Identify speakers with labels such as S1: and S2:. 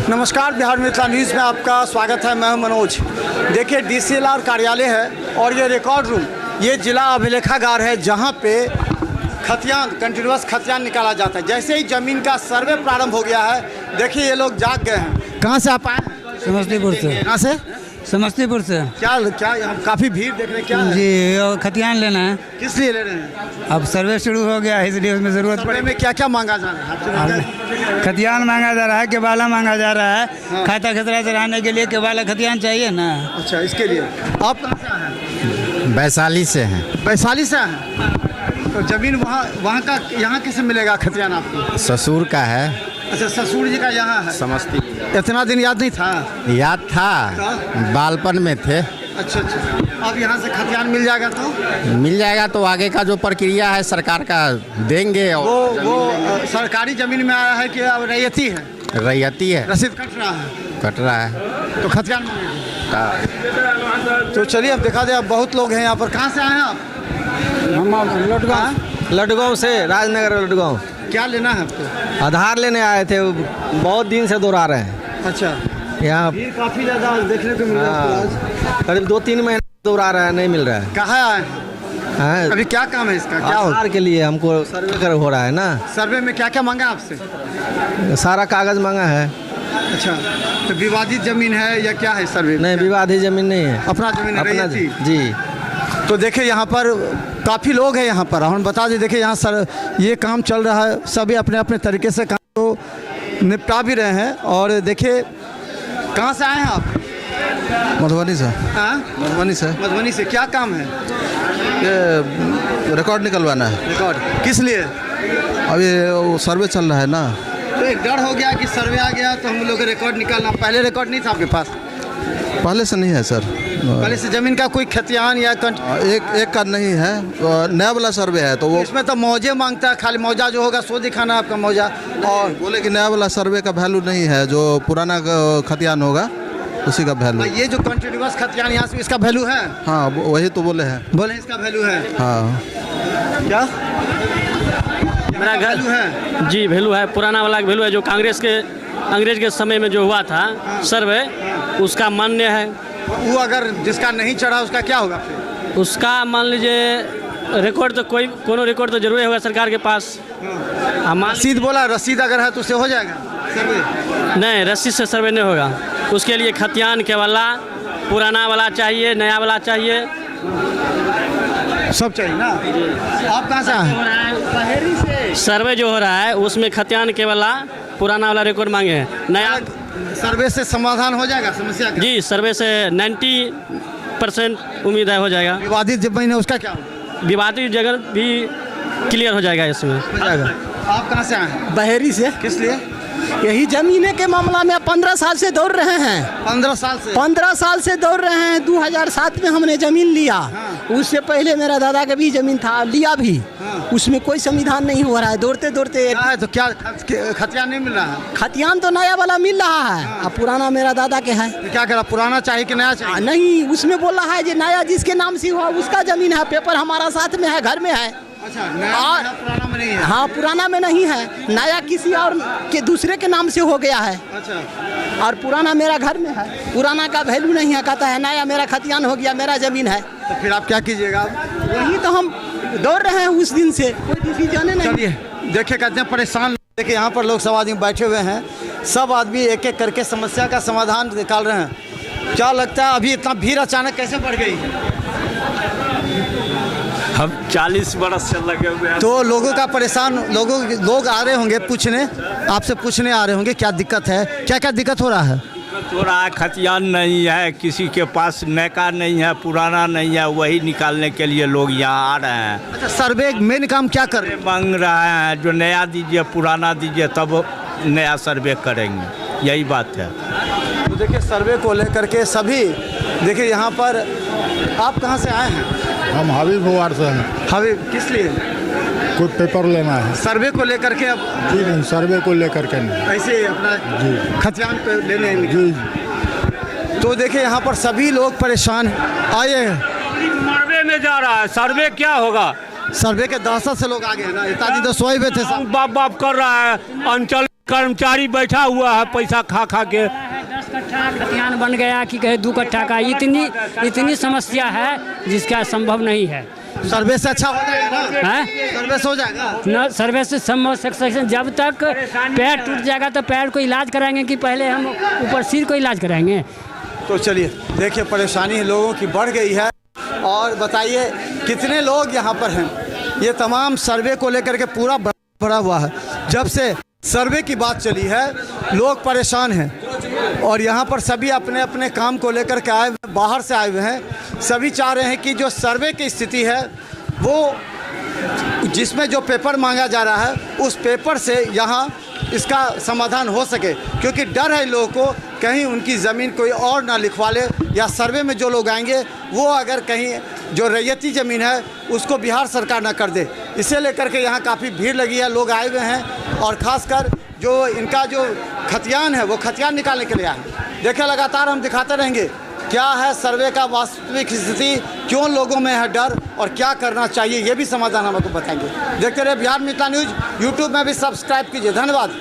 S1: नमस्कार, बिहार मिथिला न्यूज़ में आपका स्वागत है। मैं हूं मनोज। देखिए, डीसीएलआर कार्यालय है और ये रिकॉर्ड रूम, ये जिला अभिलेखागार है जहां पे खतियान, कंटिन्यूअस खतियान निकाला जाता है। जैसे ही ज़मीन का सर्वे प्रारंभ हो गया है, देखिए ये लोग जाग गए हैं। कहाँ से आप आए हैं?
S2: समस्तीपुर से।
S1: कहाँ से?
S2: समस्तीपुर से।
S1: क्या यहाँ काफ़ी भीड़ देख रहे हैं? क्या है?
S2: जी, और खतियान लेना है।
S1: किस लिए ले रहे हैं?
S2: अब सर्वे शुरू हो गया है, इसलिए उसमें ज़रूरत
S1: सर्वे
S2: पड़े।
S1: में क्या क्या मांगा जा रहा है?
S2: खतियान मांगा जा रहा है, केबाला मांगा जा रहा है। खाता खतरा चढ़ाने के लिए केबाला खतियान चाहिए ना।
S1: अच्छा, इसके लिए आप कहाँ से आए हैं?
S3: वैशाली से हैं।
S1: वैशाली से हैं? तो ज़मीन वहाँ का यहाँ कैसे मिलेगा खतियान आपको?
S3: ससुर का है।
S1: अच्छा, ससुर जी का यहाँ है।
S3: समस्तीपुर।
S1: इतना दिन याद नहीं था?
S3: याद था, बालपन में थे।
S1: अच्छा अच्छा। अब यहाँ से खतियान मिल जाएगा तो?
S3: मिल जाएगा तो आगे का जो प्रक्रिया है सरकार का देंगे। और
S1: वो सरकारी ज़मीन में आया है कि अब रैयती है?
S3: रैयती है।
S1: रसीद कट रहा है
S3: कट रहा है
S1: तो खतियान मांगेंगे। तो चलिए अब दिखा दे। अब बहुत लोग हैं यहाँ पर। कहाँ से आए हैं आप?
S4: लटगांव से, राजनगर लटगांव।
S1: क्या लेना है आपको?
S4: आधार लेने आए थे, बहुत दिन से दोहरा रहे हैं।
S1: अच्छा,
S4: यहाँ
S1: भीड़ काफ़ी ज़्यादा देखने को मिल रहा है आज।
S4: करीब 2-3 महीने दोहरा रहे हैं, नहीं मिल रहा है।
S1: कहाँ आए हैं?
S4: हाँ,
S1: अभी क्या काम है इसका? क्या हो?
S4: आधार के लिए हमको सर्वे कर हो रहा है ना।
S1: सर्वे में क्या क्या मांगा आपसे?
S4: सारा कागज मांगा है।
S1: अच्छा, तो विवादित ज़मीन है या क्या है सर्वे?
S4: नहीं, विवादित जमीन नहीं है,
S1: अपना ज़मीन है,
S4: अपना
S1: रैयती?
S4: जी।
S1: तो देखिए यहाँ पर काफ़ी लोग हैं यहाँ पर। हम बता दें, देखिए यहाँ सर ये काम चल रहा है, सभी अपने अपने तरीके से काम को निपटा भी रहे हैं। और देखिए, कहाँ से आए हैं आप?
S5: मधुबनी से।
S1: हाँ,
S5: मधुबनी से।
S1: मधुबनी से। क्या काम है?
S5: ये रिकॉर्ड निकलवाना है।
S1: रिकॉर्ड किस लिए?
S5: अभी वो सर्वे चल रहा है ना।
S1: तो एक डर हो गया कि सर्वे आ गया तो हम लोग रिकॉर्ड निकालना। पहले रिकॉर्ड नहीं था आपके पास?
S5: पहले से नहीं है सर।
S1: पहले से ज़मीन का कोई खतियान या
S5: एक का नहीं है, नया वाला सर्वे है तो वो
S1: इसमें तो मौजे मांगता है। खाली मौजा जो होगा सो दिखाना आपका मौजा।
S5: और बोले कि नया वाला सर्वे का वैल्यू नहीं है, जो पुराना खतियान होगा उसी का वैल्यू।
S1: ये जो कंटिन्यूअस खतियान यहाँ से, इसका वैल्यू है?
S5: हाँ, वही तो बोले हैं।
S1: बोले इसका वैल्यू है।
S5: हाँ,
S1: क्या
S6: मेरा घर
S1: वैल्यू है?
S6: जी वैल्यू है, पुराना वाला वैल्यू है, जो अंग्रेज के समय में जो हुआ था सर्वे, उसका मान्य है।
S1: वो अगर जिसका नहीं चढ़ा उसका क्या होगा फिर?
S6: उसका मान लीजिए रिकॉर्ड तो कोनो रिकॉर्ड तो जरूर होगा सरकार के पास।
S1: रसीद बोला, रसीद अगर है तो उससे हो जाएगा सर्वे?
S6: नहीं, रसीद से सर्वे नहीं होगा। उसके लिए खतियान के वाला पुराना वाला चाहिए, नया वाला चाहिए,
S1: सब चाहिए ना। आप कहाँ से आए?
S6: सर्वे जो हो रहा है उसमें खतियान के वाला पुराना वाला रिकॉर्ड मांगे हैं। नया
S1: सर्वे से समाधान हो जाएगा समस्या का?
S6: जी, सर्वे से 90% उम्मीद है हो जाएगा।
S1: विवादित जमीन है उसका क्या होगा?
S6: विवादित जगह भी क्लियर हो जाएगा इसमें।
S1: हो जाएगा। आप कहाँ से आए हैं?
S7: बहेरी से।
S1: किस लिए?
S7: यही जमीने के मामला में 15 साल से दौड़ रहे हैं।
S1: 15 साल से?
S7: 15 साल से दौड़ रहे हैं। 2007 में हमने जमीन लिया। उससे पहले मेरा दादा का भी जमीन था, लिया भी। उसमें कोई संविधान नहीं हो रहा है। दौड़ते दौड़ते
S1: क्या है तो क्या खतियान नहीं मिल रहा है?
S7: खतियान तो नया वाला मिल रहा है। अब पुराना मेरा दादा के है।
S1: तो क्या करा, पुराना चाहिए कि नया चाहिए?
S7: नहीं, उसमें बोल रहा है जो नया जिसके नाम से हुआ उसका जमीन है। पेपर हमारा साथ में है, घर में है।
S1: अच्छा, नया पुराना में नहीं है?
S7: हाँ, पुराना में नहीं है, नया किसी और के दूसरे के नाम से हो गया है।
S1: अच्छा,
S7: और पुराना मेरा घर में है। पुराना का वैल्यू नहीं है, कहता है नया मेरा खतियान हो गया, मेरा जमीन है।
S1: तो फिर आप क्या कीजिएगा?
S7: वही तो हम दौड़ रहे हैं उस दिन से, कोई डिसीजन नहीं।
S1: चलिए देखिए कितने परेशान। देखिए यहाँ पर लोग, सब आदमी बैठे हुए हैं। सब आदमी एक एक करके समस्या का समाधान निकाल रहे हैं। क्या लगता है अभी इतना भीड़ अचानक कैसे बढ़ गई?
S8: हम 40 बरस से लगे हुए हैं।
S1: तो लोगों का परेशान, लोग आ रहे होंगे पूछने, आपसे पूछने आ रहे होंगे क्या दिक्कत है, क्या क्या दिक्कत हो रहा है?
S8: तो रहा खतियान नहीं है, किसी के पास नया नहीं है, पुराना नहीं है, वही निकालने के लिए लोग यहाँ आ रहे हैं।
S1: अच्छा, सर्वे मेन काम क्या कर रहे हैं?
S8: मांग रहे हैं जो नया दीजिए, पुराना दीजिए, तब नया सर्वे करेंगे, यही बात है।
S1: तो देखिए सर्वे को लेकर के सभी, देखिए यहाँ पर। आप कहाँ से आए हैं?
S9: हम हबीबपुर से हैं।
S1: हबीब, किस लिए?
S9: कोई पेपर लेना है।
S1: सर्वे को लेकर के? अब
S9: जी नहीं, सर्वे को लेकर के नहीं।
S1: ऐसे अपना
S9: जी
S1: खतियान पे लेने हैं।
S9: जी।
S1: तो देखिए यहाँ पर सभी लोग परेशान। आइए,
S8: सर्वे में जा रहा है, सर्वे क्या होगा?
S1: सर्वे के दहशत से लोग आ गए हैं ना। इतना दिन तो सोए हुए थे सब।
S8: बाप बाप कर रहा है, अंचल कर्मचारी बैठा हुआ है पैसा खा खा के।
S6: 10 कट्ठा खतियान बन गया कि कहे 2 कट्ठा का, इतनी समस्या है जिसका संभव नहीं है।
S1: सर्वे से अच्छा हो जाएगा ना?
S6: हैं?
S1: सर्वे से हो जाएगा
S6: न सर्वे से संभव सक्सेशन, जब तक पैर टूट जाएगा तो पैर को इलाज कराएंगे कि पहले हम ऊपर सिर को इलाज कराएंगे?
S1: तो चलिए देखिए परेशानी लोगों की बढ़ गई है। और बताइए कितने लोग यहाँ पर हैं? ये तमाम सर्वे को लेकर के पूरा भरा हुआ है। जब से सर्वे की बात चली है लोग परेशान हैं और यहाँ पर सभी अपने अपने काम को लेकर के आए हुए, बाहर से आए हुए हैं। सभी चाह रहे हैं कि जो सर्वे की स्थिति है वो जिसमें जो पेपर मांगा जा रहा है उस पेपर से यहाँ इसका समाधान हो सके, क्योंकि डर है लोगों को कहीं उनकी ज़मीन कोई और ना लिखवा ले, या सर्वे में जो लोग आएंगे वो अगर कहीं जो रैयती ज़मीन है उसको बिहार सरकार ना कर दे। इसे लेकर के यहाँ काफ़ी भीड़ लगी है, लोग आए हुए हैं और ख़ासकर जो इनका जो खतियान है वो खतियान निकालने के लिए आए हैं। देखिए लगातार हम दिखाते रहेंगे क्या है सर्वे का वास्तविक स्थिति, क्यों लोगों में है डर और क्या करना चाहिए, ये भी समाधान हम आपको बताएंगे। देखते रहे बिहार मित्र न्यूज़, यूट्यूब में भी सब्सक्राइब कीजिए। धन्यवाद।